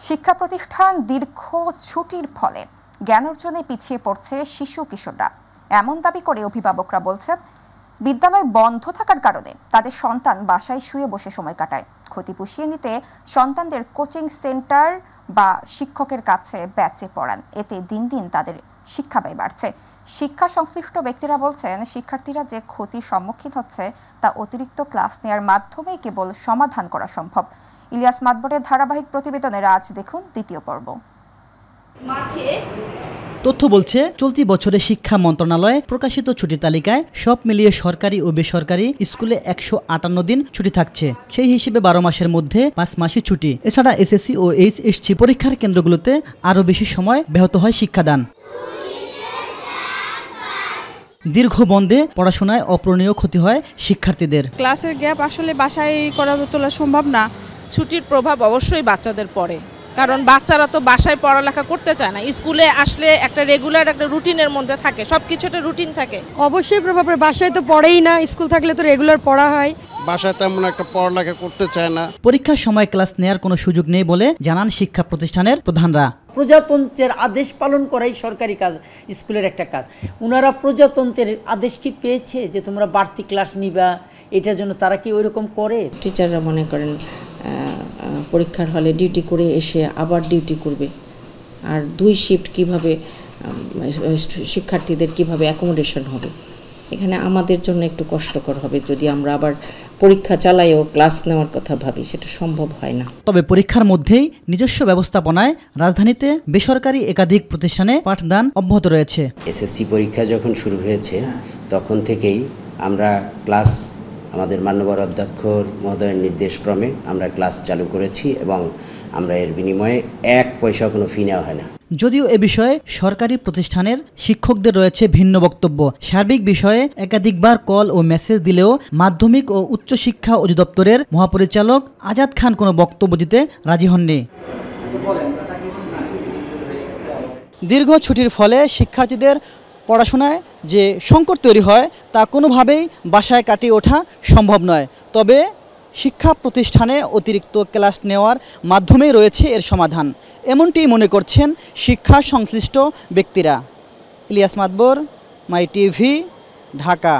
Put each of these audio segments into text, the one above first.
শিক্ষা প্রতিষ্ঠান দীর্ঘ ছুটির ফলে জ্ঞান অর্জনে পিছিয়ে পড়ছে শিশু কিশোররা। এমন দাবি করে অভিভাবকরা বলছেন, বিদ্যালয় বন্ধ থাকার কারণে তাদের সন্তান বাসায় শুয়ে বসে সময় কাটায়। ক্ষতি পুষিয়ে নিতে সন্তানদের কোচিং সেন্টার বা শিক্ষকের কাছে ব্যাচে পড়ান। এতে দিন দিন তাদের শিক্ষা ব্যয় বাড়ছে। শিক্ষা সংশ্লিষ্ট ব্যক্তিরা বলছেন, শিক্ষার্থীরা যে ক্ষতির সম্মুখীন হচ্ছে তা অতিরিক্ত ক্লাস নেওয়ার মাধ্যমেই কেবল সমাধান করা সম্ভব। ইলিয়াস মাতবরের ধারাবাহিক প্রতিবেদনের আজ দেখুন দ্বিতীয় পর্ব। তথ্য বলছে, চলতি বছরে শিক্ষা মন্ত্রণালয় প্রকাশিত ছুটির তালিকায় সব মিলিয়ে সরকারি ও বেসরকারি স্কুলে 158 দিন ছুটি থাকছে। সেই হিসেবে 12 মাসের মধ্যে 5 মাসই ছুটি। এছাড়া এসএসসি ও এইচএসসি পরীক্ষার কেন্দ্রগুলোতে আরও বেশি সময় ব্যাহত হয় শিক্ষাদান। দীর্ঘ বন্ধে পড়াশোনায় অপূরণীয় ক্ষতি হয় শিক্ষার্থীদের। ক্লাসের গ্যাপ আসলে বাসায় করা তোলা সম্ভব না। ছুটির প্রভাব অবশ্যই বাচ্চাদের পড়ে, কারণ বাচ্চারা তো বাসায় পড়ালেখা করতে চায় না। স্কুলে আসলে একটা রেগুলার একটা রুটিনের মধ্যে থাকে, সবকিছু একটা রুটিন থাকে। অবশ্যই প্রভাব পড়ে। বাসায় তো পড়েই না, স্কুল থাকলে তো রেগুলার পড়া হয়। বাসায় তেমন একটা পড়ালেখা করতে চায় না। পরীক্ষার সময় ক্লাস নেওয়ার কোনো সুযোগ নেই বলে জানান শিক্ষা প্রতিষ্ঠানের প্রধানরা। প্রজাতন্ত্রের আদেশ পালন করাই সরকারি কাজ, স্কুলের একটা কাজ। ওনারা প্রজাতন্ত্রের আদেশ কি পেয়েছে যে তোমরা বাড়তি ক্লাস নিবা? এটার জন্য তারা কি ওইরকম করে? টিচাররা মনে করেন পরীক্ষার হলে ডিউটি করে এসে আবার ডিউটি করবে, আর 2 শিফট কিভাবে শিক্ষার্থীদের কিভাবে অ্যাকোমোডেশন হবে? এখানে আমাদের জন্য একটু কষ্টকর হবে যদি আমরা আবার পরীক্ষা চালাইও ক্লাস নেওয়ার কথা ভাবি, সেটা সম্ভব হয় না। তবে পরীক্ষার মধ্যেই নিজস্ব ব্যবস্থাপনায় রাজধানীতে বেসরকারি একাধিক প্রতিষ্ঠানে পাঠদান অব্যাহত রয়েছে। এসএসসি পরীক্ষা যখন শুরু হয়েছে তখন থেকেই আমরা ক্লাস, আমাদের মাননীয় অধ্যক্ষ মহোদয়ের নির্দেশক্রমে আমরা ক্লাস চালু করেছি এবং আমরা এর বিনিময়ে 1 পয়সা কোনো ফি নেওয়া হয় না। যদিও এ বিষয়ে সরকারি প্রতিষ্ঠানের শিক্ষকদের রয়েছে ভিন্ন বক্তব্য। সার্বিক বিষয়ে একাধিকবার কল ও মেসেজ দিলেও মাধ্যমিক ও উচ্চশিক্ষা অধিদপ্তরের মহাপরিচালক আজাদ খান কোনো বক্তব্য দিতে রাজি হননি। দীর্ঘ ছুটির ফলে শিক্ষার্থীদের পড়াশোনায় যে সংকট তৈরি হয় তা কোনোভাবেই বাসায় কাটিয়ে ওঠা সম্ভব নয়। তবে শিক্ষা প্রতিষ্ঠানে অতিরিক্ত ক্লাস নেওয়ার মাধ্যমেই রয়েছে এর সমাধান, এমনটি মনে করছেন শিক্ষা সংশ্লিষ্ট ব্যক্তিরা। ইলিয়াস মাতবর, মাই টিভি, ঢাকা।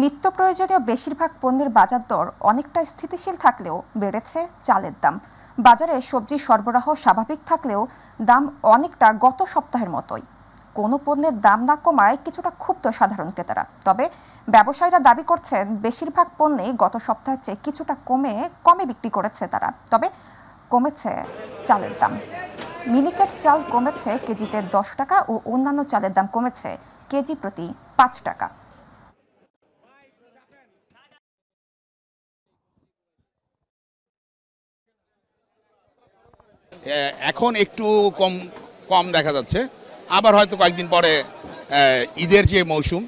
নিত্য প্রয়োজনীয় বেশিরভাগ পণ্যের বাজার দর অনেকটা স্থিতিশীল থাকলেও বেড়েছে চালের দাম। বাজারে সবজি সরবরাহ স্বাভাবিক থাকলেও দাম অনেকটা গত সপ্তাহের মতোই। কোনো পণ্যের দাম না কমায় কিছুটা ক্ষুব্ধ সাধারণ ক্রেতারা। তবে ব্যবসায়ীরা দাবি করছেন, বেশিরভাগ পণ্যে গত সপ্তাহের চেয়ে কিছুটা কমে বিক্রি করেছে তারা। তবে কমেছে চালের দাম। মিনিকেট চাল কমেছে কেজিতে 10 টাকা ও অন্যান্য চালের দাম কমেছে কেজি প্রতি 5 টাকা। এখন একটু কম দেখা যাচ্ছে, আবার হয়তো কয়েকদিন পরে ঈদের যে মৌসুম।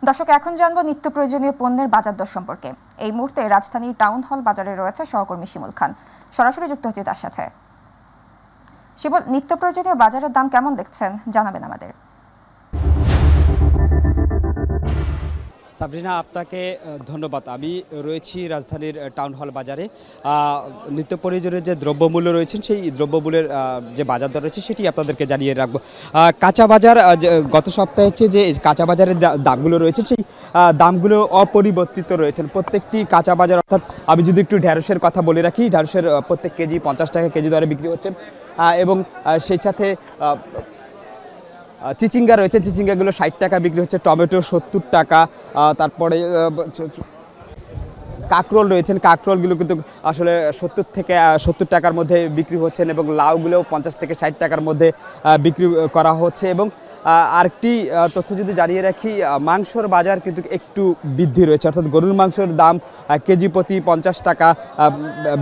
দর্শক, এখন জানবো নিত্য প্রয়োজনীয় পণ্যের বাজার দর সম্পর্কে। এই মুহূর্তে রাজধানীর টাউন হল বাজারে রয়েছে সহকর্মী শিমুল খান, সরাসরি যুক্ত হচ্ছে তার সাথে। শিমুল, নিত্য প্রয়োজনীয় বাজারের দাম কেমন দেখছেন জানাবেন আমাদের। সাবরিনা, আপনাকে ধন্যবাদ। আমি রয়েছি রাজধানীর টাউন হল বাজারে। নিত্য প্রয়োজনের যে দ্রব্যমূল্য রয়েছেন, সেই দ্রব্যমূল্যের যে বাজার দর রয়েছে সেটি আপনাদেরকে জানিয়ে রাখবো। কাঁচা বাজার, গত সপ্তাহে হচ্ছে যে কাঁচা বাজারের দামগুলো রয়েছে সেই দামগুলো অপরিবর্তিত রয়েছেন প্রত্যেকটি কাঁচা বাজার। অর্থাৎ আমি যদি একটু ঢ্যাঁড়সের কথা বলে রাখি, ঢ্যাঁড়সের প্রত্যেক কেজি 50 টাকা কেজি দরে বিক্রি হচ্ছেন এবং সেই সাথে চিচিঙ্গা রয়েছে, চিচিঙ্গাগুলো 60 টাকা বিক্রি হচ্ছে, টমেটো 70 টাকা, তারপরে কাঁকরোল রয়েছেন, কাঁকরোলগুলো কিন্তু আসলে 70 টাকার মধ্যে বিক্রি হচ্ছেন এবং লাউগুলোও 50 থেকে 60 টাকার মধ্যে বিক্রি করা হচ্ছে। এবং আরেকটি তথ্য যদি জানিয়ে রাখি, মাংসর বাজার কিন্তু একটু বৃদ্ধি রয়েছে, অর্থাৎ গরুর মাংসের দাম কেজি প্রতি 50 টাকা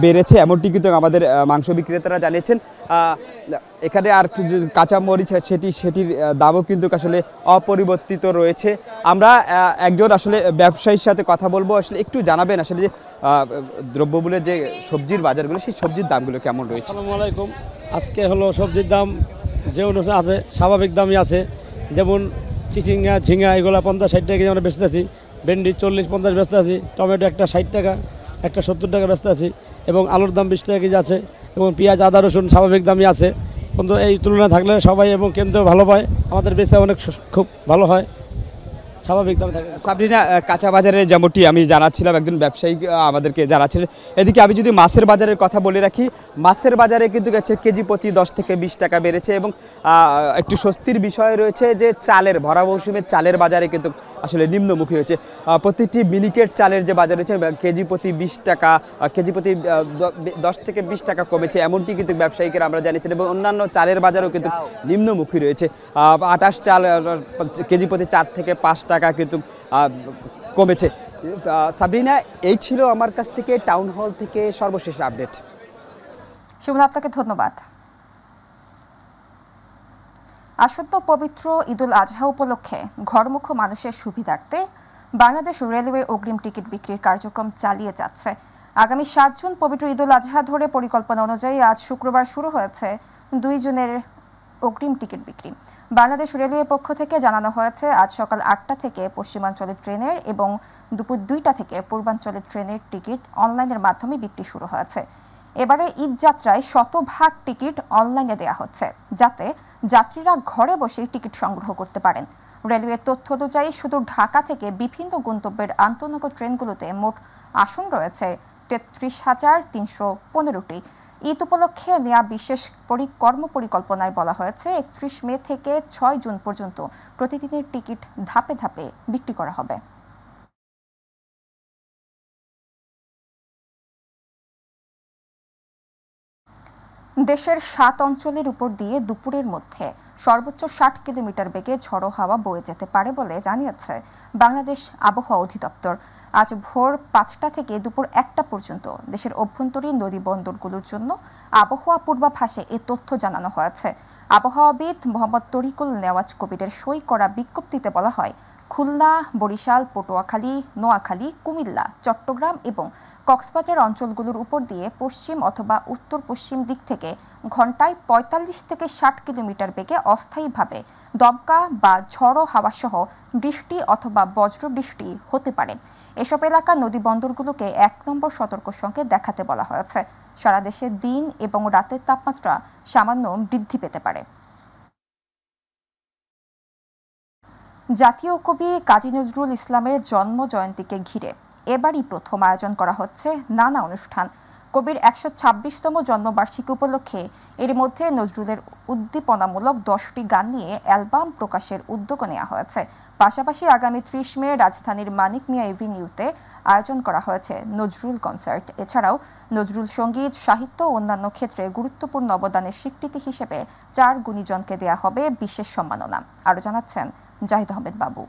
বেড়েছে, এমনটি কিন্তু আমাদের মাংস বিক্রেতারা জানিয়েছেন। এখানে আর কাঁচা মরিচ সেটির দামও কিন্তু আসলে অপরিবর্তিত রয়েছে। আমরা একজন আসলে ব্যবসায়ীর সাথে কথা বলবো, আসলে একটু জানাবেন আসলে যে দ্রব্যমূল্যের যে সবজির বাজারগুলো, সেই সবজির দামগুলো কেমন রয়েছে। আসসালামু আলাইকুম। আজকে হলো সবজির দাম যে অনুসারে আছে স্বাভাবিক দামই আছে, যেমন চিচিঙ্গা, ঝিঙ্গা এগুলো 50-60 টাকা আমরা বেচতে আছি, ভেন্ডি 40-50 বেচতে আছি, টমেটো একটা 60 টাকা, একটা 70 টাকা বেচতে আছি। এবং আলুর দাম 20 টাকা কেজি আছে এবং পেঁয়াজ আদা রসুন স্বাভাবিক দামই আছে, কিন্তু এই তুলনা থাকলে সবাই এবং কেন্দ্র ভালো পায়, আমাদের বেচা অনেক খুব ভালো হয়, স্বাভাবিক দাম থাকে। সাবরিনা, কাঁচা বাজারে যেমনটি আমি জানাচ্ছিলাম, একজন ব্যবসায়ী আমাদেরকে জানাচ্ছিলেন। এদিকে আমি যদি মাছের বাজারের কথা বলে রাখি, মাছের বাজারে কিন্তু কেজি প্রতি 10 থেকে 20 টাকা বেড়েছে এবং একটি স্বস্তির বিষয় রয়েছে যে চালের ভরা মৌসুমে চালের বাজারে কিন্তু আসলে নিম্নমুখী হয়েছে। প্রতিটি মিনিকেট চালের যে বাজার রয়েছে কেজি প্রতি 20 টাকা, কেজি প্রতি 10 থেকে 20 টাকা কমেছে, এমনটি কিন্তু ব্যবসায়ীরা আমরা জানিয়েছেন। এবং অন্যান্য চালের বাজারও কিন্তু নিম্নমুখী রয়েছে। আটাশ চাল কেজি প্রতি 4 থেকে 5 টাকা কিন্তু কমেছে। সাবরিনা, এই ছিল আমার কাছ থেকে টাউন হল থেকে সর্বশেষ আপডেট। শিমুল, আপনাকে ধন্যবাদ। আসন্ন পবিত্র ঈদুল আজহা উপলক্ষে ঘরমুখো মানুষের সুবিধার্থে বাংলাদেশ রেলওয়ে অগ্রিম টিকিট বিক্রির কার্যক্রম চালিয়ে যাচ্ছে। আগামী 7 জুন পবিত্র ঈদুল আজহা ধরে পরিকল্পনা অনুযায়ী আজ শুক্রবার শুরু হয়েছে 2 জুনের অগ্রিম টিকিট বিক্রি। বাংলাদেশ রেলওয়ে পক্ষ থেকে জানানো হয়েছে আজ সকাল 8টা থেকে পশ্চিমাঞ্চলের ট্রেনের এবং দুপুর 2টা থেকে পূর্বাঞ্চলের ট্রেনের টিকিট অনলাইনের মাধ্যমে বিক্রি শুরু হয়েছে। এবারে ঈদ যাত্রায় 100% টিকিট অনলাইনে দেওয়া হচ্ছে, যাতে যাত্রীরা ঘরে বসেই টিকিট সংগ্রহ করতে পারেন। রেলওয়ের তথ্য অনুযায়ী শুধু ঢাকা থেকে বিভিন্ন গন্তব্যের আন্তনগর ট্রেনগুলোতে মোট আসন রয়েছে 33,315টি। ঈদ উপলক্ষে নেওয়া বিশেষ কর্মপরিকল্পনায় বলা হয়েছে 31 মে থেকে 6 জুন পর্যন্ত প্রতিদিনের টিকিট ধাপে ধাপে বিক্রি করা হবে। দেশের 7 অঞ্চলের উপর দিয়ে দুপুরের মধ্যে সর্বোচ্চ 60 কিলোমিটার বেগে ঝড়ো হাওয়া বয়ে যেতে পারে বলে জানিয়েছে বাংলাদেশ আবহাওয়া অধিদপ্তর। আজ ভোর 5টা থেকে দুপুর 1টা পর্যন্ত দেশের অভ্যন্তরীণ নদী বন্দরগুলোর জন্য আবহাওয়া পূর্বাভাসে এ তথ্য জানানো হয়েছে। আবহাওয়াবিদ মোহাম্মদ তরিকুল নেওয়াজ কবিরের সই করা বিজ্ঞপ্তিতে বলা হয়, খুলনা, বরিশাল, পটুয়াখালী, নোয়াখালী, কুমিল্লা, চট্টগ্রাম এবং কক্সবাজার অঞ্চলগুলোর উপর দিয়ে পশ্চিম অথবা উত্তর পশ্চিম দিক থেকে ঘন্টায় 45 থেকে 60 কিলোমিটার বেগে অস্থায়ীভাবে দমকা বা ঝড়ো হাওয়া সহ বৃষ্টি অথবা বজ্রবৃষ্টি হতে পারে। এসব এলাকার নদী বন্দরগুলোকে 1 নম্বর সতর্ক সংকেত দেখাতে বলা হয়েছে। সারা দেশে দিন এবং রাতের তাপমাত্রা সামান্য বৃদ্ধি পেতে পারে। জাতীয় কবি কাজী নজরুল ইসলামের জন্ম জয়ন্তীকে ঘিরে এবারই প্রথম আয়োজন করা হচ্ছে নানা অনুষ্ঠান। কবির 126তম জন্মবার্ষিকী উপলক্ষে এর মধ্যে নজরুলের উদ্দীপনামূলক 10টি গান নিয়ে অ্যালবাম প্রকাশের উদ্যোগ নেওয়া হয়েছে। পাশাপাশি আগামী 30 মে রাজধানীর মানিক মিয়া এভিনিউতে আয়োজন করা হয়েছে নজরুল কনসার্ট। এছাড়াও নজরুল সঙ্গীত, সাহিত্য ও অন্যান্য ক্ষেত্রে গুরুত্বপূর্ণ অবদানের স্বীকৃতি হিসেবে 4 গুণীজনকে দেয়া হবে বিশেষ সম্মাননা। আরও জানাচ্ছেন জাহিদ আহমেদ বাবু।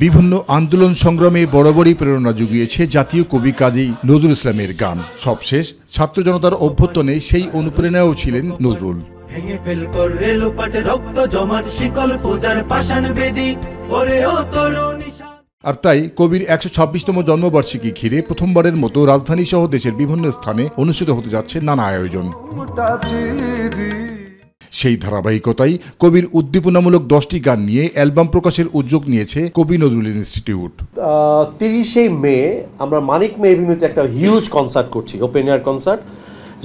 বিভিন্ন আন্দোলন সংগ্রামে বরাবরই প্রেরণা জুগিয়েছে জাতীয় কবি কাজী নজরুল ইসলামের গান। সবশেষ ছাত্র জনতার অভ্যুত্থানে সেই অনুপ্রেরণাও ছিলেন নজরুল। ভেঙে ফেল করে লোপাট রক্ত জমাট শিকল পূজার পাষাণ বেদি ওরে ও তরুণী। আর তাই কবির 126তম জন্মবার্ষিকী ঘিরে প্রথমবারের মতো রাজধানী সহ দেশের বিভিন্ন স্থানে অনুষ্ঠিত হতে যাচ্ছে নানা আয়োজন। সেই ধারাবাহিকতায় কবির উদ্দীপনামূলক 10টি গান নিয়ে অ্যালবাম প্রকাশের উদ্যোগ নিয়েছে কবি নজরুল ইনস্টিটিউট। 30 মে আমরা মানিক মে এভিনিউতে একটা হিউজ কনসার্ট করছি, ওপেন এয়ার কনসার্ট,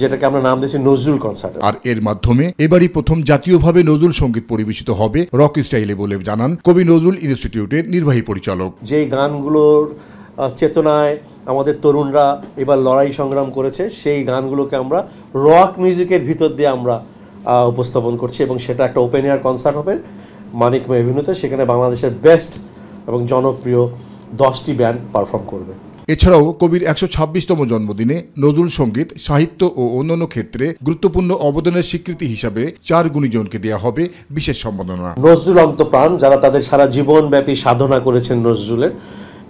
যেটাকে আমরা নাম দিয়েছি নজরুল কনসার্ট। আর এর মাধ্যমে এবারই প্রথম জাতীয়ভাবে নজরুল সঙ্গীত পরিবেশিত হবে রক স্টাইলে বলে জানান কবি নজরুল ইনস্টিটিউটের নির্বাহী পরিচালক। যেই গানগুলোর চেতনায় আমাদের তরুণরা এবার লড়াই সংগ্রাম করেছে, সেই গানগুলোকে আমরা রক মিউজিকের ভিতর দিয়ে আমরা উপস্থাপন করছি এবং সেটা একটা ওপেন এয়ার কনসার্ট হবে মানিক মে এভিনিউতে। সেখানে বাংলাদেশের বেস্ট এবং জনপ্রিয় 10টি ব্যান্ড পারফর্ম করবে। এছাড়াও কবির 126তম জন্মদিনে নজরুল সঙ্গীত, সাহিত্য ও অন্যান্য ক্ষেত্রে গুরুত্বপূর্ণ অবদানের স্বীকৃতি হিসাবে 4 গুণীজনকে দেওয়া হবে বিশেষ সম্মাননা। নজরুল অন্তপ্রাণ, যারা তাদের সারা জীবনব্যাপী সাধনা করেছেন নজরুলের,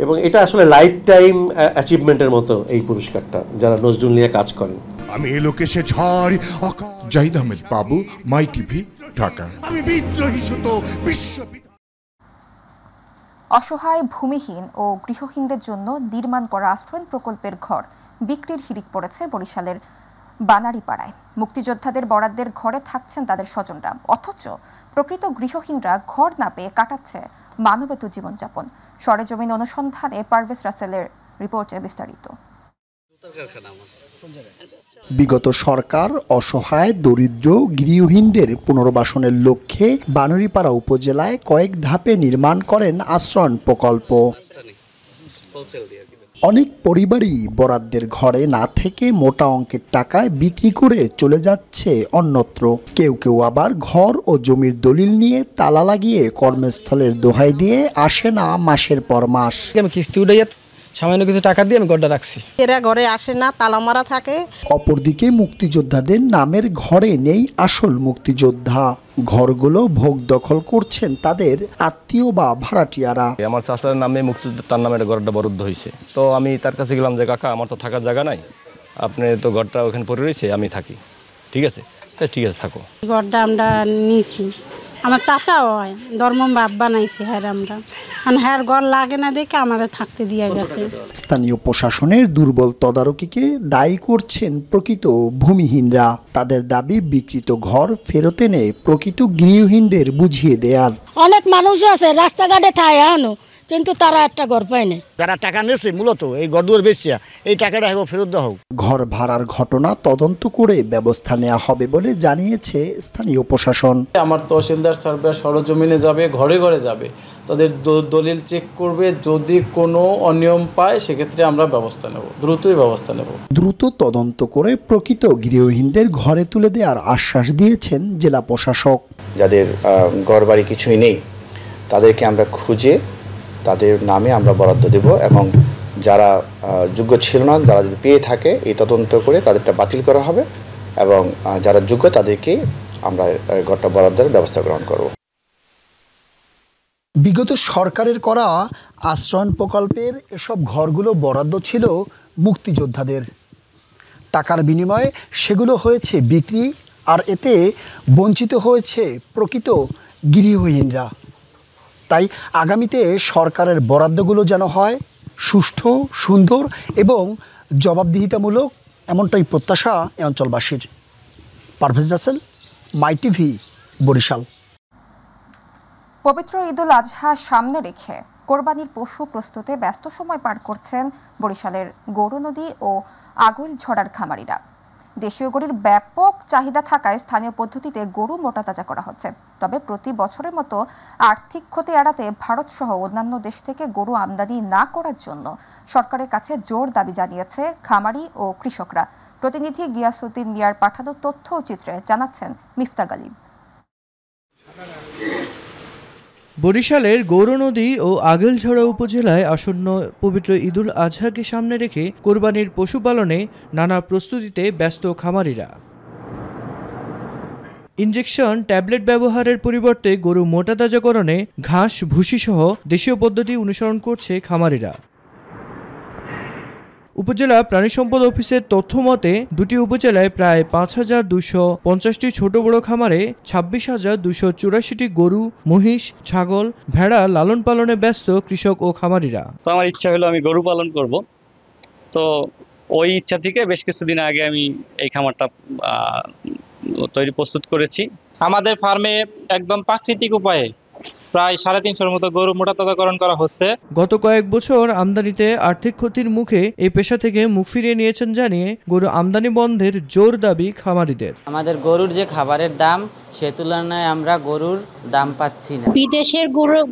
এবং এটা আসলে লাইফ টাইম অ্যাচিভমেন্টের মতো এই পুরস্কারটা, যারা নজরুল নিয়ে কাজ করেন। আমি এলোকে সে ঝড়। জাহিদ আহমেদ বাবু, মাই টিভি, ঢাকা। আমি বিদ্রোহী সুত বিশ্ব। অসহায়, ভূমিহীন ও গৃহহীনদের জন্য নির্মাণ করা আশ্রয় প্রকল্পের ঘর বিক্রির হিড়িক পড়েছে বরিশালের বানারীপাড়ায় মুক্তিযোদ্ধাদের বরাদ্দের ঘরে থাকছেন তাদের স্বজনরা, অথচ প্রকৃত গৃহহীনরা ঘর না পেয়ে কাটাচ্ছে মানবেতর জীবনযাপন। সরেজমিন অনুসন্ধানে পারভেজ রাসেলের রিপোর্টে বিস্তারিত। বিগত সরকার অসহায় দরিদ্র গৃহহীনদের পুনর্বাসনের লক্ষ্যে বানারীপাড়া উপজেলায় কয়েক ধাপে নির্মাণ করেন আশ্রয়ণ প্রকল্প। অনেক পরিবারই বরাদ্দের ঘরে না থেকে মোটা অঙ্কের টাকায় বিক্রি করে চলে যাচ্ছে অন্যত্র। কেউ কেউ আবার ঘর ও জমির দলিল নিয়ে তালা লাগিয়ে কর্মস্থলের দোহাই দিয়ে আসে না মাসের পর মাস। আমি কিস্তি উঠে সামান্য কিছু টাকা দিয়ে আমি ঘরটা রাখছি, এরা ঘরে আসে না, তালা মারা থাকে। অপরদিকে মুক্তিযোদ্ধাদের নামের ঘরে নেই আসল মুক্তিযোদ্ধা। ঘরগুলো ভোগ দখল করছেন তাদের আত্মীয় বা ভাড়াটিয়ারা। আমার চাচার নামে মুক্তিযোদ্ধা, তার নামে ঘরটা বরাদ্দ হয়েছে। তো আমি তার কাছে গেলাম যে কাকা আমার তো থাকার জায়গা নাই, আপনি তো ঘরটা ওখানে পড়ে রয়েছে, আমি থাকি। ঠিক আছে, ঠিক আছে থাকো। ঘরটা আমরা নিয়েছি, আমার চাচা হয় ধর্ম বাপ বানাইছে, হ্যাঁ আমরা হ্যাঁ ঘর লাগে না দেখে আমার থাকতে দিয়ে গেছে। স্থানীয় প্রশাসনের দুর্বল তদারকিকে দায়ী করছেন প্রকৃত ভূমিহীনরা। তাদের দাবি বিকৃত ঘর ফেরত এনে প্রকৃত গৃহহীনদের বুঝিয়ে দেয়ার। অনেক মানুষ আছে রাস্তাঘাটে থাকে এখনো, কিন্তু তারা একটা ঘর পায় না। যারা টাকা নিয়েছে মূলত এই ঘরদুয়ার বেচিয়া, এই টাকাটা ফেরত দেওয়া হোক। ঘর ভাড়ার ঘটনা তদন্ত করে ব্যবস্থা নেওয়া হবে বলে জানিয়েছে স্থানীয় প্রশাসন। আমার তহসিলদার সার্ভে সরজমিনে যাবে, ঘরে ঘরে যাবে, তাদের দলিল চেক করবে, যদি কোনো অনিয়ম পায় সেক্ষেত্রে আমরা ব্যবস্থা নেব, দ্রুতই ব্যবস্থা নেব। দ্রুত তদন্ত করে প্রকৃত গৃহহীনদের ঘরে তুলে দেওয়ার আশ্বাস দিয়েছেন জেলা প্রশাসক। যাদের ঘরবাড়ি কিছুই নেই তাদেরকে আমরা খুঁজে তাদের নামে আমরা বরাদ্দ দেব, এবং যারা যোগ্য ছিল না, যারা যদি পেয়ে থাকে এই তদন্ত করে তাদেরটা বাতিল করা হবে, এবং যারা যোগ্য তাদেরকে আমরা ঘরটা বরাদ্দের ব্যবস্থা গ্রহণ করব। বিগত সরকারের করা আশ্রয়ণ প্রকল্পের এসব ঘরগুলো বরাদ্দ ছিল মুক্তিযোদ্ধাদের। টাকার বিনিময়ে সেগুলো হয়েছে বিক্রি, আর এতে বঞ্চিত হয়েছে প্রকৃত গৃহহীনরা। তাই আগামীতে সরকারের বরাদ্দগুলো যেন হয় সুষ্ঠু, সুন্দর এবং জবাবদিহিতামূলক, এমনটাই প্রত্যাশা এই অঞ্চলবাসীর। পারভেজ রাসেল, মাই টিভি, বরিশাল। পবিত্র ঈদুল আজহা সামনে রেখে কোরবানির পশু প্রস্তুতে ব্যস্ত সময় পার করছেন বরিশালের গৌরনদী ও আগৈলঝড়ার খামারিরা। দেশীয় গরুর ব্যাপক চাহিদা থাকায় স্থানীয় পদ্ধতিতে গরু মোটা তাজা করা হচ্ছে। তবে প্রতি বছরের মতো আর্থিক ক্ষতি এড়াতে ভারত সহ অন্যান্য দেশ থেকে গরু আমদানি না করার জন্য সরকারের কাছে জোর দাবি জানিয়েছে খামারি ও কৃষকরা। প্রতিনিধি গিয়াসউদ্দিন মিয়ার পাঠানো তথ্য ও চিত্রে জানাচ্ছেন মিফতা গালিব। বরিশালের গৌরনদী ও আগৈলঝড়া উপজেলায় আসন্ন পবিত্র ঈদুল আজহাকে সামনে রেখে কোরবানির পশুপালনে নানা প্রস্তুতিতে ব্যস্ত খামারিরা। ইনজেকশন, ট্যাবলেট ব্যবহারের পরিবর্তে গরু মোটা তাজাকরণে ঘাস, ভুসি সহ দেশীয় পদ্ধতি অনুসরণ করছে খামারিরা। উপজেলা প্রাণী সম্পদ অফিসের তথ্য মতে দুটি উপজেলায় প্রায় ৫,২৫০টি ছোট বড় খামারে ২৬,২৮৪টি গরু, মহিষ, ছাগল, ভেড়া লালন পালনে ব্যস্ত কৃষক ও খামারিরা। তো আমার ইচ্ছা হলো আমি গরু পালন করব, তো ওই ইচ্ছা থেকে বেশ কিছুদিন আগে আমি এই খামারটা প্রস্তুত করেছি। আমাদের ফার্মে একদম প্রাকৃতিক উপায়ে প্রায় ৩৫০র মতো গরু মোটা তাজাকরণ করা হচ্ছে। গত কয়েক বছর আমদানিতে আর্থিক ক্ষতির মুখে এই পেশা থেকে মুখ ফিরিয়ে নিয়েছেন জানিয়ে গরু আমদানি বন্ধের জোর দাবি খামারিদের। আমাদের গরুর যে খাবারের দাম সে তুলনায় আমরা গরুর দাম পাচ্ছি না। বিদেশের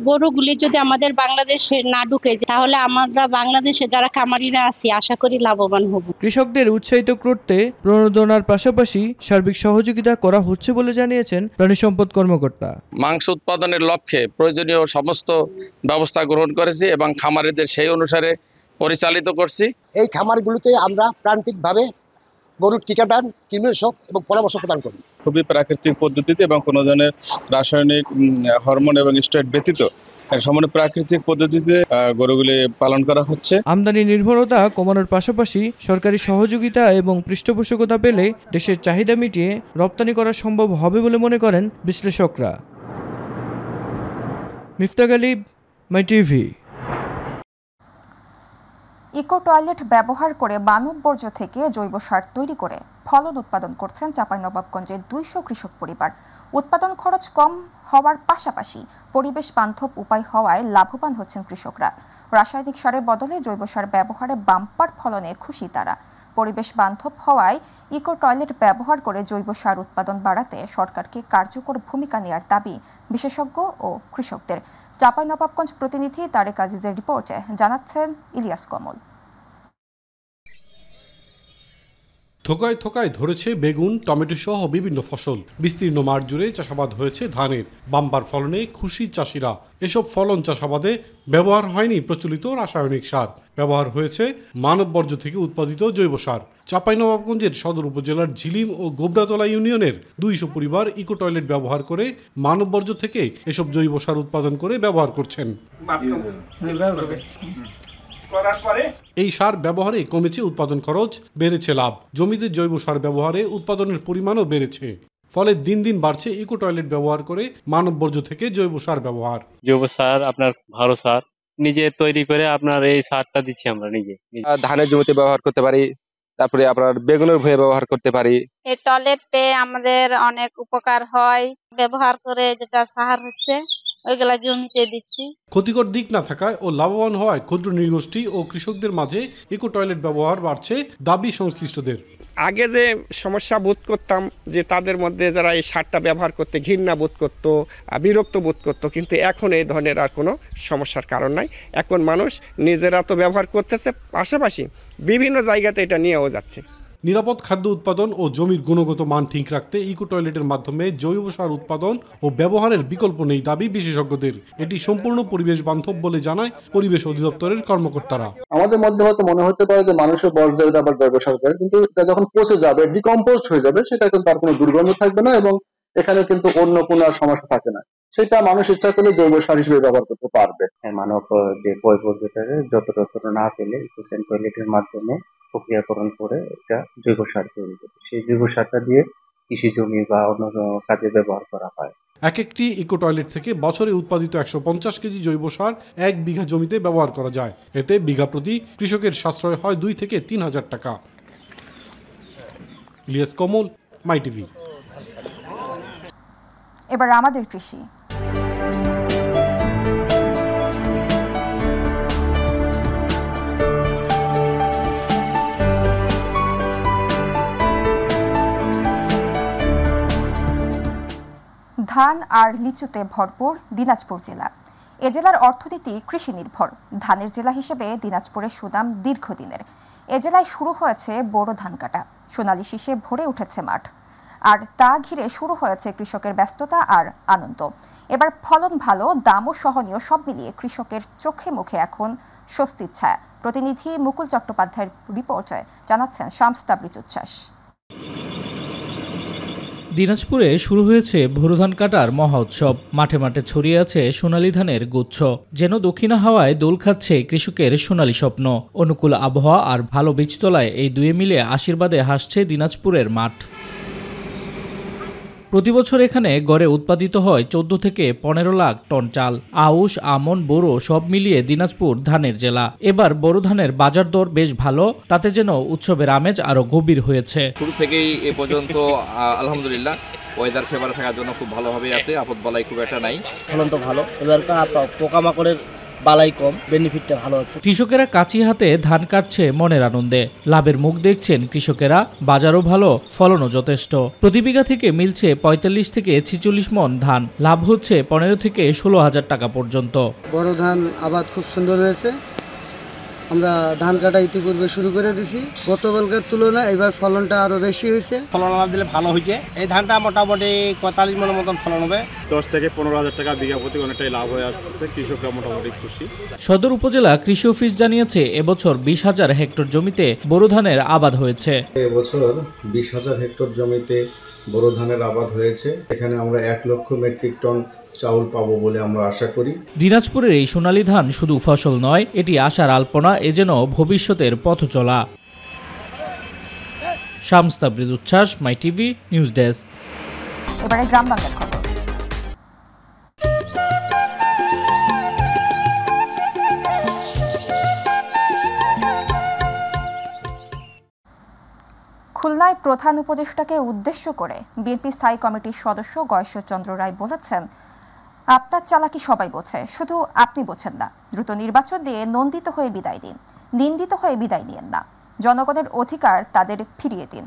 গরুগুলি যদি আমাদের বাংলাদেশে না ঢুকে তাহলে আমরা বাংলাদেশে যারা খামারিরা আছি আশা করি লাভবান হব। কৃষকদের উৎসাহিত করতে প্রণোদনার পাশাপাশি সার্বিক সহযোগিতা করা হচ্ছে বলে জানিয়েছেন প্রাণী সম্পদ কর্মকর্তা। মাংস উৎপাদনের লক্ষ্যে প্রয়োজনীয় সমস্ত ব্যবস্থা গ্রহণ করেছি এবং খামারিদের সেই অনুসারে পরিচালিত করছি। এই খামারগুলোতে আমরা প্রান্তিকভাবে গরুর টিকাদান, কীটনাশক এবং পরামর্শ প্রদান করি। খুবই প্রাকৃতিক পদ্ধতিতে এবং কোনো ধরনের রাসায়নিক হরমোন এবং স্টেরয়েড ব্যতীত সম্পূর্ণ প্রাকৃতিক পদ্ধতিতে গরুগুলি পালন করা হচ্ছে। আমদানি নির্ভরতা কমানোর পাশাপাশি সরকারি সহযোগিতা এবং পৃষ্ঠপোষকতা পেলে দেশের চাহিদা মিটিয়ে রপ্তানি করা সম্ভব হবে বলে মনে করেন বিশ্লেষকরা। মিফতা গালিব, মাই টিভি। ইকো টয়লেট ব্যবহার করে মানব বর্জ্য থেকে জৈব সার তৈরি করে ফলন উৎপাদন করছেন চাঁপাইনবাবগঞ্জের 200 কৃষক পরিবার। উৎপাদন খরচ কম হওয়ার পাশাপাশি পরিবেশ বান্ধব উপায় হওয়ায় লাভবান হচ্ছেন কৃষকরা। রাসায়নিক সারের বদলে জৈব সার ব্যবহারে বাম্পার ফলনে খুশি তারা। পরিবেশ বান্ধব হওয়ায় ইকো টয়লেট ব্যবহার করে জৈব সার উৎপাদন বাড়াতে সরকারকে কার্যকর ভূমিকা নেওয়ার দাবি বিশেষজ্ঞ ও কৃষকদের। চাঁপাইনবাবগঞ্জ প্রতিনিধি তারেক আজিজের রিপোর্টে জানাচ্ছেন ইলিয়াস কমল। থোকায় থোকায় ধরেছে বেগুন, টমেটো সহ বিভিন্ন ফসল। বিস্তীর্ণ মাঠ জুড়ে চাষাবাদ হয়েছে ধানের। বাম্পার ফলনে খুশি চাষিরা। এসব ফলন চাষাবাদে ব্যবহার হয়নি প্রচলিত রাসায়নিক সার, ব্যবহার হয়েছে মানব বর্জ্য থেকে উৎপাদিত জৈব সার। চাঁপাইনবাবগঞ্জের সদর উপজেলার ঝিলিম ও গোবরাতলা ইউনিয়নের 200 পরিবার ইকো টয়লেট ব্যবহার করে মানব বর্জ্য থেকে এসব জৈব সার উৎপাদন করে ব্যবহার করছেন। এই সার ব্যবহারে কমেছে উৎপাদন খরচ, বেড়েছে লাভ। জমিতে জৈব সার ব্যবহারে উৎপাদনের পরিমাণও বেড়েছে। ফলে দিন দিন বাড়ছে ইকো টয়লেট ব্যবহার করে মানব বর্জ্য থেকে জৈব সার ব্যবহার। জৈব সার আপনার ভালো সার নিজে তৈরি করে আপনার এই সারটা দিচ্ছি আমরা নিজে। ধানের জমিতে ব্যবহার করতে পারি, তারপরে আপনার বেগুনের ভুঁইয়ে ব্যবহার করতে পারি। এই টয়লেট পেয়ে আমাদের অনেক উপকার হয়। ব্যবহার করে যেটা সার হচ্ছে ওইগুলা জমিতে দিচ্ছি। ক্ষতিকর দিক না থাকায় ও লাভবান হওয়ায় ক্ষুদ্র নৃগোষ্ঠী ও কৃষকদের মাঝে ইকো টয়লেট ব্যবহার বাড়ছে দাবি সংশ্লিষ্টদের। আগে যে সমস্যা বোধ করতাম যে তাদের মধ্যে যারা এই সারটা ব্যবহার করতে ঘৃণা বোধ করতো, বিরক্ত বোধ করতো, কিন্তু এখন এই ধরনের আর কোনো সমস্যার কারণ নাই। এখন মানুষ নিজেরা তো ব্যবহার করতেছে, পাশাপাশি বিভিন্ন জায়গাতে এটা নিয়েও যাচ্ছে। নিরাপদ খাদ্য উৎপাদন ও জমির গুণগত মান ঠিক রাখতে ইকো টয়লেটের মাধ্যমে জৈব সার উৎপাদন ও ব্যবহারের বিকল্প নেই দাবি বিশেষজ্ঞদের। এটি সম্পূর্ণ পরিবেশ বান্ধব বলে জানায় পরিবেশ অধিদপ্তরের কর্মকর্তারা। আমাদের মধ্যে হয়তো মনে হতে পারে যে মানুষের বর্জ্য আবার জৈব সার করে, কিন্তু এটা যখন পচে যাবে, ডিকম্পোজ হয়ে যাবে, সেটা কিন্তু তার কোনো দুর্গন্ধ থাকবে না এবং এখানে কিন্তু অন্য কোনো আর সমস্যা থাকে না। সেটা মানুষ ইচ্ছা করলে জৈব সার হিসেবে ব্যবহার করতে পারবে। মানব যে বর্জ্যটাকে যত্র না ফেলে কিচেন টয়লেটের মাধ্যমে প্রক্রিয়াকরণ করে এটা জৈব সার তৈরি করে সেই জৈব সারটা দিয়ে কৃষি জমি বা অন্য কাজে ব্যবহার করা হয়। এক একটি ইকো টয়লেট থেকে বছরে উৎপাদিত 150 কেজি জৈব সার 1 বিঘা জমিতে ব্যবহার করা যায়। এতে বিঘা প্রতি কৃষকের সাশ্রয় হয় 2 থেকে 3 হাজার টাকা। ইলিয়াস কমল, মাই টিভি। এবার আমাদের কৃষি। ধান আর লিচুতে ভরপুর দিনাজপুর জেলা। এ জেলার অর্থনীতি কৃষি নির্ভর। ধানের জেলা হিসেবে দিনাজপুরের সুনাম দীর্ঘদিনের। এ জেলায় শুরু হয়েছে বোরো ধান কাটা। সোনালি শীষে ভরে উঠেছে মাঠ, আর তা ঘিরে শুরু হয়েছে কৃষকের ব্যস্ততা আর আনন্দ। এবার ফলন ভালো, দামও সহনীয়, সব মিলিয়ে কৃষকের চোখে মুখে এখন স্বস্তির ছায়া। প্রতিনিধি মুকুল চট্টোপাধ্যায়ের রিপোর্টে জানাচ্ছেন শামস তাবরিজ উচ্ছ্বাস। দিনাজপুরে শুরু হয়েছে বোরো ধান কাটার মহা উৎসব। মাঠে মাঠে ছড়িয়ে আছে সোনালী ধানের গুচ্ছ। যেন দক্ষিণা হাওয়ায় দোল খাচ্ছে কৃষকের সোনালী স্বপ্ন। অনুকূল আবহাওয়া আর ভালো বীজতলায় এই দুয়ে মিলে আশীর্বাদে হাসছে দিনাজপুরের মাঠ। প্রতিবছর এখানে গড়ে উৎপাদিত হয় 14 থেকে 15 লাখ টন চাল। আউশ, আমন, বোরো সব মিলিয়ে দিনাজপুর ধানের জেলা। এবার বোরো ধানের বাজার দর বেশ ভালো, তাতে যেন উৎসবের আমেজ আরো গভীর হয়েছে। শুরু থেকেই এ পর্যন্ত আলহামদুলিল্লাহ ওয়েদার ফেভার থাকার জন্য খুব ভালোভাবে আছে, আপদ বালাই খুব একটা নাই। ফলন তো ভালো, এবার পোকামাকড়ের বালাই কম, বেনিফিটটা ভালো হচ্ছে। কৃষকেরা কাঁচি হাতে ধান কাটছে মনের আনন্দে। লাভের মুখ দেখছেন কৃষকেরা, বাজারও ভালো, ফলনও যথেষ্ট। প্রতি বিঘা থেকে মিলছে 45 থেকে 46 মন ধান। লাভ হচ্ছে 15 থেকে 16 হাজার টাকা পর্যন্ত। বড় ধান আবাদ খুব সুন্দর হয়েছে। আমরা ধান কাটা ইতিপূর্বে শুরু করে দিছি। গতকালকার তুলনায় এবার ফলনটা আরো বেশি হয়েছে। ফলন দিলে ভালো হয়েছে। এই ধানটা মোটামুটি 45 মনের মতন ফলন হবে। 10 থেকে 15 হাজার টাকা বিঘা প্রতি অনেকটাই লাভ হয়ে আসছে। কৃষকরা মোটামুটি খুশি। সদর উপজেলা কৃষি অফিস জানিয়েছে এবছর 20,000 হেক্টর জমিতে বোরো ধানের আবাদ হয়েছে। এবছর 20,000 হেক্টর জমিতে বোরো ধানের আবাদ হয়েছে। এখানে আমরা 1 লক্ষ মেট্রিক টন চাউল পাবো বলে আমরা আশা করি। দিনাজপুরের এই সোনালী ধান শুধু ফসল নয়, এটি আশার আলপনা, এ যেন ভবিষ্যতের পথ চলা। শামস তাবরিজ উচ্ছ্বাস, মাই টিভি নিউজ ডেস্ক। এবারে গ্রাম বাংলার খবর। খুলনায় প্রধান উপদেষ্টাকে উদ্দেশ্য করে বিএনপি স্থায়ী কমিটির সদস্য গয়েশ্বরচন্দ্র রায় বলেছেন, আপনার চালাকি সবাই বোঝে, শুধু আপনি বোঝেন না। দ্রুত নির্বাচন দিয়ে নন্দিত হয়ে বিদায় দিন, নিন্দিত হয়ে বিদায় নিয়েন না। জনগণের অধিকার তাদের ফিরিয়ে দিন।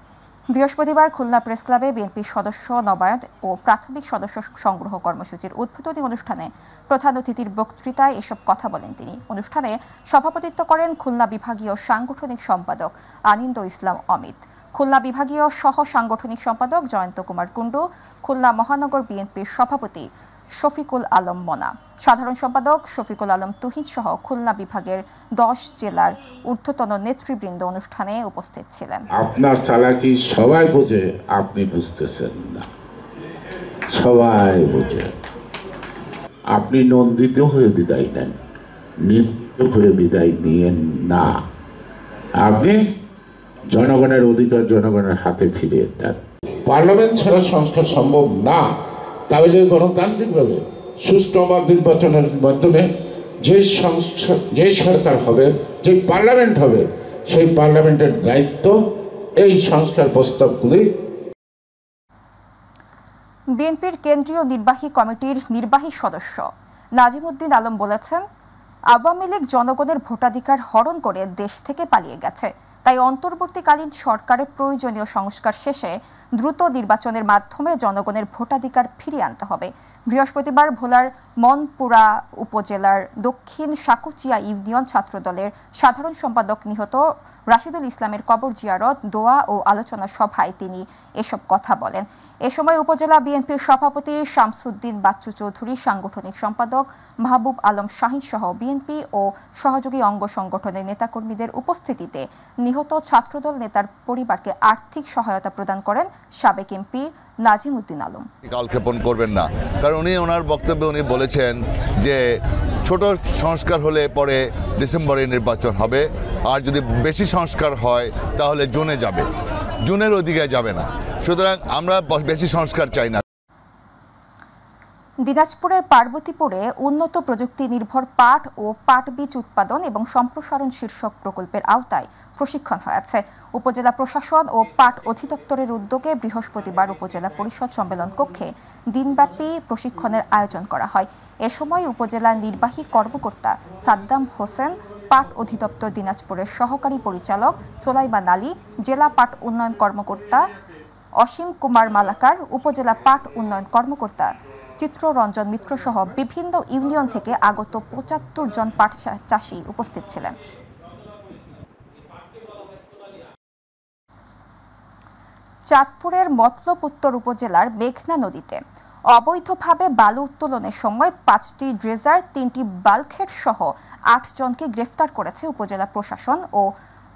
বৃহস্পতিবার খুলনা প্রেস ক্লাবে বিএনপির সদস্য নবায়ন ও প্রাথমিক সদস্য সংগ্রহ কর্মসূচির উদ্বোধনী অনুষ্ঠানে প্রধান অতিথির বক্তৃতায় এসব কথা বলেন তিনি। অনুষ্ঠানে সভাপতিত্ব করেন খুলনা বিভাগীয় সাংগঠনিক সম্পাদক আনিন্দ ইসলাম অমিত, খুলনা বিভাগীয় সহ সাংগঠনিক সম্পাদক জয়ন্ত কুমার কুণ্ডু, খুলনা মহানগর বিএনপির সভাপতি শফিকুল আলম মনা, সাধারণ সম্পাদক শফিকুল আলম তুহিন সহ খুলনা বিভাগের 10 জেলার ঊর্ধ্বতন নেতৃবৃন্দ অনুষ্ঠানে উপস্থিত ছিলেন। আপনার চালাকি সবাই বোঝে, আপনি বুঝতেছেন না। সবাই বোঝে। আপনি নন্দিত হয়ে বিদায় নেন, নিন্দিত হয়ে বিদায় নিয়েন না। আপনি জনগণের অধিকার জনগণের হাতে ফিরিয়ে দেন। পার্লামেন্ট ছাড়া সংস্কার সম্ভব না। তবে যে গণতান্ত্রিকভাবে সুষ্ঠু নির্বাচনের মাধ্যমে যে সরকার হবে, যে পার্লামেন্ট হবে, সেই পার্লামেন্টের দায়িত্ব এই সংস্কার প্রস্তাবগুলি। বিএনপির কেন্দ্রীয় নির্বাহী কমিটির নির্বাহী সদস্য নাজিমুদ্দিন আলম বলেছেন, আওয়ামী লীগ জনগণের ভোটাধিকার হরণ করে দেশ থেকে পালিয়ে গেছে। তাই অন্তর্বর্তীকালীন সরকারের প্রয়োজনীয় সংস্কার শেষে দ্রুত নির্বাচনের মাধ্যমে জনগণের ভোটাধিকার ফিরিয়ে আনতে হবে। বৃহস্পতিবার ভোলার মনপুরা উপজেলার দক্ষিণ সাকুচিয়া ইউনিয়ন ছাত্রদলের সাধারণ সম্পাদক নিহত রাশিদুল ইসলামের কবর জিয়ারত, দোয়া ও আলোচনা সভায় তিনি এসব কথা বলেন। এ সময় উপজেলা বিএনপির সভাপতি শামসুদ্দিন বাচ্চু চৌধুরী, সাংগঠনিক সম্পাদক মাহবুব আলম শাহিন সহ বিএনপি ও সহযোগী অঙ্গ সংগঠনের নেতাকর্মীদের উপস্থিতিতে নিহত ছাত্রদল নেতার পরিবারকে আর্থিক সহায়তা প্রদান করেন সাবেক এমপি নাজিমুদ্দিন আলম। কালক্ষেপণ করবেন না, কারণ ওনার বক্তব্যে উনি বলেছেন যে ছোট সংস্কার হলে পরে ডিসেম্বরে নির্বাচন হবে, আর যদি বেশি সংস্কার হয় তাহলে জুনে যাবে, জুনের ওদিকে যাবে না। সুতরাং আমরা বেশি সংস্কার চাই না। দিনাজপুরের পার্বতীপুরে উন্নত প্রযুক্তি নির্ভর পাট ও পাট বীজ উৎপাদন এবং সম্প্রসারণ শীর্ষক প্রকল্পের আওতায় প্রশিক্ষণ হয়েছে। উপজেলা প্রশাসন ও পাট অধিদপ্তরের উদ্যোগে বৃহস্পতিবার উপজেলা পরিষদ সম্মেলন কক্ষে দিনব্যাপী প্রশিক্ষণের আয়োজন করা হয়। এ সময় উপজেলা নির্বাহী কর্মকর্তা সাদ্দাম হোসেন, পাট অধিদপ্তর দিনাজপুরের সহকারী পরিচালক সোলাইমান আলী, জেলা পাট উন্নয়ন কর্মকর্তা অসীম কুমার মালাকার, উপজেলা পাট উন্নয়ন কর্মকর্তা চিত্ররঞ্জন মিত্র সহ বিভিন্ন ইউনিয়ন থেকে আগত ৭৫ জন পাট চাষী উপস্থিত ছিলেন। চাঁদপুরের মতলব উত্তর উপজেলার মেঘনা নদীতে অবৈধভাবে বালু উত্তোলনের সময় 5টি ড্রেজার, 3টি বাল্কহেড সহ 8 জনকে গ্রেফতার করেছে উপজেলা প্রশাসন ও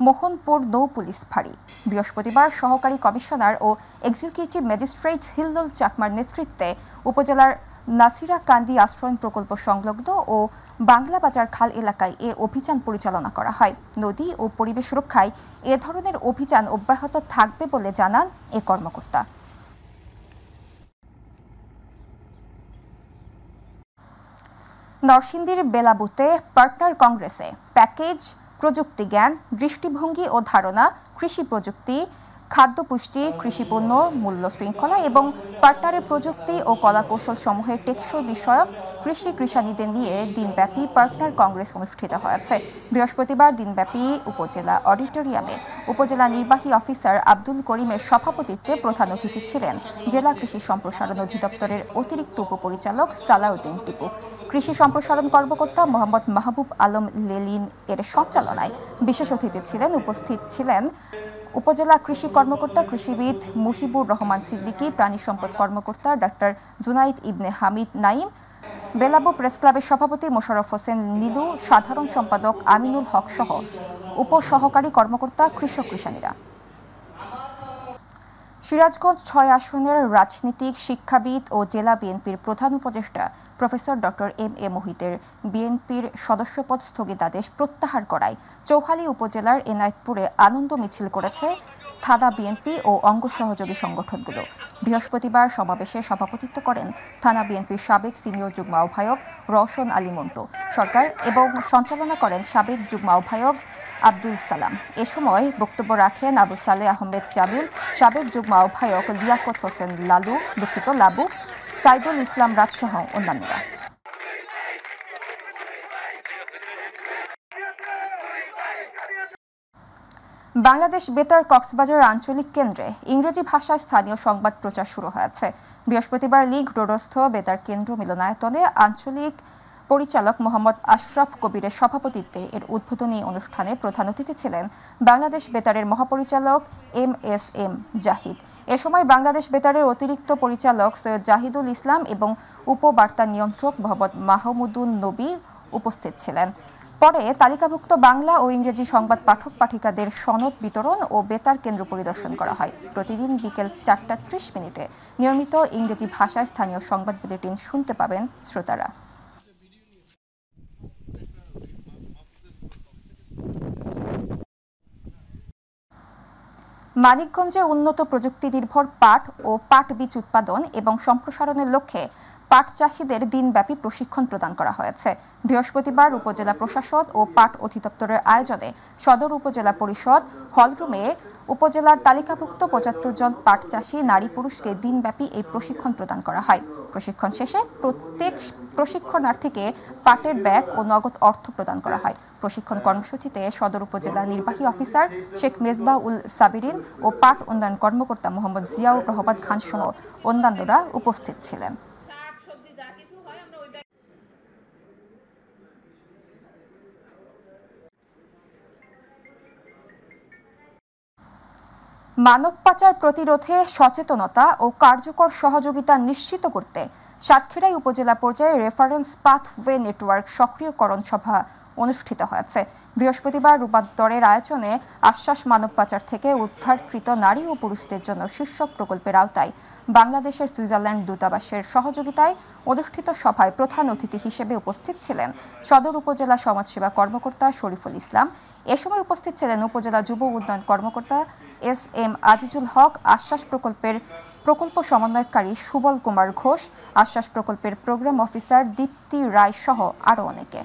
মোহনপুর নৌ পুলিশ ফাঁড়ি। বৃহস্পতিবার সহকারী কমিশনার ও এক্সিকিউটিভ ম্যাজিস্ট্রেট হিল্লুল চাকমার নেতৃত্বে উপজেলার নাসিরা কান্দি আশ্রয়ণ প্রকল্প সংলগ্ন ও বাংলা বাজার খাল এলাকায় এ অভিযান পরিচালনা করা হয়। নদী ও পরিবেশ রক্ষায় এ ধরনের অভিযান অব্যাহত থাকবে বলে জানান এ কর্মকর্তা। নরসিংদীর বেলাবুতে পার্টনার কংগ্রেসে প্যাকেজ, প্রযুক্তি জ্ঞান, দৃষ্টিভঙ্গি ও ধারণা, কৃষি প্রযুক্তি, খাদ্য পুষ্টি, কৃষিপণ্য, মূল্য শৃঙ্খলা এবং পার্টনারের প্রযুক্তি ও কলাকৌশল সমূহের টেকসই বিষয়ক কৃষানীদের নিয়ে দিনব্যাপী পার্টনার কংগ্রেস অনুষ্ঠিত হয়েছে। বৃহস্পতিবার দিনব্যাপী উপজেলা অডিটোরিয়ামে উপজেলা নির্বাহী অফিসার আব্দুল করিমের সভাপতিত্বে প্রধান অতিথি ছিলেন জেলা কৃষি সম্প্রসারণ অধিদপ্তরের অতিরিক্ত উপপরিচালক সালাউদ্দিন টিপু। কৃষি সম্প্রসারণ কর্মকর্তা মোহাম্মদ মাহবুব আলম লেলিন এর সঞ্চালনায় বিশেষ অতিথি ছিলেন। উপস্থিত ছিলেন উপজেলা কৃষি কর্মকর্তা কৃষিবিদ মুহিবুর রহমান সিদ্দিকী, প্রাণী সম্পদ কর্মকর্তা ডাক্তার জুনাইদ ইবনে হামিদ নাইম, বেলাবু প্রেস ক্লাবের সভাপতি মোশাররফ হোসেন নীলু, সাধারণ সম্পাদক আমিনুল হক সহ উপসহকারী কর্মকর্তা, কৃষক কৃষানীরা। সিরাজগঞ্জ 6 আসনের রাজনীতিক, শিক্ষাবিদ ও জেলা বিএনপির প্রধান উপদেষ্টা প্রফেসর ডক্টর এম.এ. মুহিতের বিএনপির সদস্যপদ স্থগিতাদেশ প্রত্যাহার করায় চৌহালী উপজেলার এনায়েতপুরে আনন্দ মিছিল করেছে থানা বিএনপি ও অঙ্গ সহযোগী সংগঠনগুলো। বৃহস্পতিবার সমাবেশে সভাপতিত্ব করেন থানা বিএনপির সাবেক সিনিয়র যুগ্ম আহ্বায়ক রওশন আলী মন্টু সরকার এবং সঞ্চালনা করেন সাবেক যুগ্ম আহ্বায়ক আব্দুল সালাম। এ সময় বক্তব্য রাখেন আবু সালেহ আহমেদ জামিল, সাবেক যুগ্ম আহ্বায়ক লিয়াকত হোসেন লাবু, সাইদুল ইসলাম রাজসহ অন্যান্যরা। বাংলাদেশ বেতার কক্সবাজার আঞ্চলিক কেন্দ্রে ইংরেজি ভাষায় স্থানীয় সংবাদ প্রচার শুরু হয়েছে। বৃহস্পতিবার লিগ রোডস্থ বেতার কেন্দ্র মিলনায়তনে আঞ্চলিক পরিচালক মোহাম্মদ আশরাফ কবিরের সভাপতিত্বে এর উদ্বোধনী অনুষ্ঠানে প্রধান অতিথি ছিলেন বাংলাদেশ বেতারের মহাপরিচালক MSM জাহিদ। এ সময় বাংলাদেশ বেতারের অতিরিক্ত পরিচালক সৈয়দ জাহিদুল ইসলাম এবং উপবার্তা নিয়ন্ত্রক মোহাম্মদ মাহমুদুন নবী উপস্থিত ছিলেন। পরে তালিকাভুক্ত বাংলা ও ইংরেজি সংবাদ পাঠক পাঠিকাদের সনদ বিতরণ ও বেতার কেন্দ্র পরিদর্শন করা হয়। প্রতিদিন বিকেল 4:30 নিয়মিত ইংরেজি ভাষায় স্থানীয় সংবাদ বুলেটিন শুনতে পাবেন শ্রোতারা। মানিকগঞ্জে উন্নত প্রযুক্তি নির্ভর পাট ও পাট বীজ উৎপাদন এবং সম্প্রসারণের লক্ষ্যে পাট চাষীদের দিনব্যাপী প্রশিক্ষণ প্রদান করা হয়েছে। বৃহস্পতিবার উপজেলা প্রশাসন ও পাট অধিদপ্তরের আয়োজনে সদর উপজেলা পরিষদ হলরুমে উপজেলার তালিকাভুক্ত 75 জন পাট চাষী নারী পুরুষকে দিনব্যাপী এই প্রশিক্ষণ প্রদান করা হয়। প্রশিক্ষণ শেষে প্রত্যেক প্রশিক্ষণার্থীকে পাটের ব্যাগ ও নগদ অর্থ প্রদান করা হয়। প্রশিক্ষণ কর্মসূচিতে সদর উপজেলা নির্বাহী অফিসার শেখ মেজবা উল সাবিরিন ও পাট উন্নয়ন কর্মকর্তা মোহাম্মদ জিয়াউর রহমান খান সহ অন্যান্যরা উপস্থিত ছিলেন। মানব পাচার প্রতিরোধে সচেতনতা ও কার্যকর সহযোগিতা নিশ্চিত করতে সাতক্ষীরাই উপজেলা পর্যায়ে রেফারেন্স পাথওয়ে নেটওয়ার্ক সক্রিয়করণ সভা অনুষ্ঠিত হয়েছে। বৃহস্পতিবার রূপান্তরের আয়োজনে আশ্বাস মানব পাচার থেকে উদ্ধারকৃত নারী ও পুরুষদের জন্য শীর্ষক প্রকল্পের আওতায় বাংলাদেশের সুইজারল্যান্ড দূতাবাসের সহযোগিতায় অনুষ্ঠিত সভায় প্রধান অতিথি হিসেবে উপস্থিত ছিলেন সদর উপজেলা সমাজসেবা কর্মকর্তা শরীফুল ইসলাম। এ সময় উপস্থিত ছিলেন উপজেলা যুব উন্নয়ন কর্মকর্তা SM আজিজুল হক, আশ্বাস প্রকল্পের প্রকল্প সমন্বয়কারী সুবল কুমার ঘোষ, আশ্বাস প্রকল্পের প্রোগ্রাম অফিসার দীপ্তি রায় সহ আরও অনেকে।